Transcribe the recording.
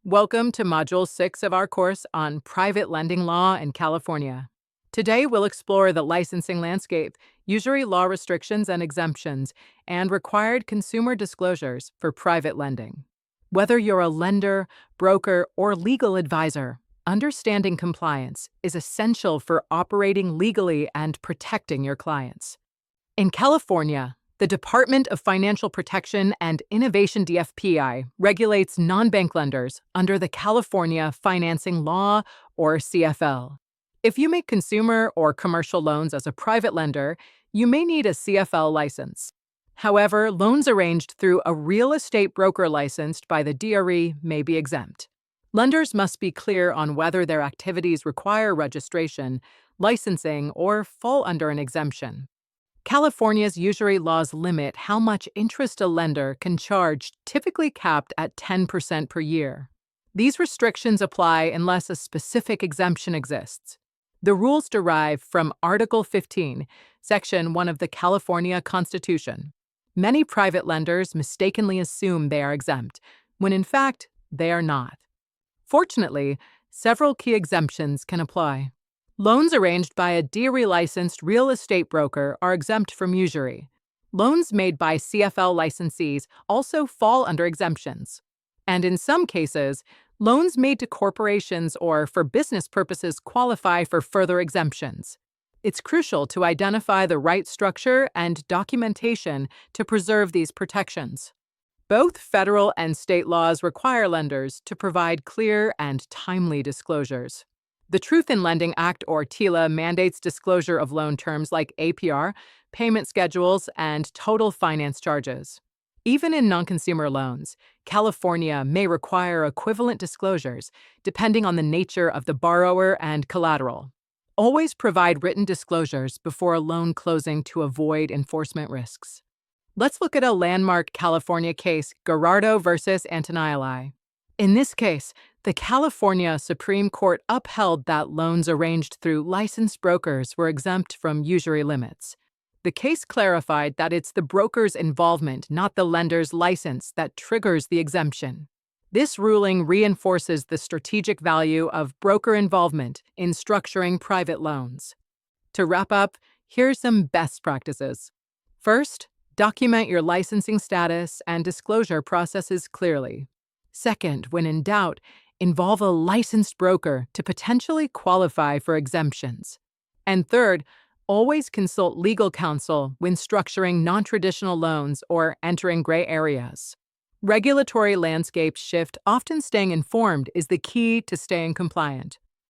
Welcome to Module 6 of our course on private lending law in California. Today, we'll explore the licensing landscape, usury law restrictions and exemptions, and required consumer disclosures for private lending. Whether you're a lender, broker, or legal advisor, understanding compliance is essential for operating legally and protecting your clients. In California, the Department of Financial Protection and Innovation DFPI regulates non-bank lenders under the California Financing Law, or CFL. If you make consumer or commercial loans as a private lender, you may need a CFL license. However, loans arranged through a real estate broker licensed by the DRE may be exempt. Lenders must be clear on whether their activities require registration, licensing, or fall under an exemption. California's usury laws limit how much interest a lender can charge, typically capped at 10% per year. These restrictions apply unless a specific exemption exists. The rules derive from Article 15, Section 1 of the California Constitution. Many private lenders mistakenly assume they are exempt, when in fact, they are not. Fortunately, several key exemptions can apply. Loans arranged by a DRE-licensed real estate broker are exempt from usury. Loans made by CFL licensees also fall under exemptions. And in some cases, loans made to corporations or for business purposes qualify for further exemptions. It's crucial to identify the right structure and documentation to preserve these protections. Both federal and state laws require lenders to provide clear and timely disclosures. The Truth in Lending Act, or TILA, mandates disclosure of loan terms like APR, payment schedules, and total finance charges. Even in non-consumer loans, California may require equivalent disclosures depending on the nature of the borrower and collateral. Always provide written disclosures before a loan closing to avoid enforcement risks. Let's look at a landmark California case, Ghirardo versus Antonioli. In this case, the California Supreme Court upheld that loans arranged through licensed brokers were exempt from usury limits. The case clarified that it's the broker's involvement, not the lender's license, that triggers the exemption. This ruling reinforces the strategic value of broker involvement in structuring private loans. To wrap up, here's some best practices. First, document your licensing status and disclosure processes clearly. Second, when in doubt, involve a licensed broker to potentially qualify for exemptions. And third, always consult legal counsel when structuring non-traditional loans or entering gray areas. Regulatory landscapes shift, often staying informed is the key to staying compliant.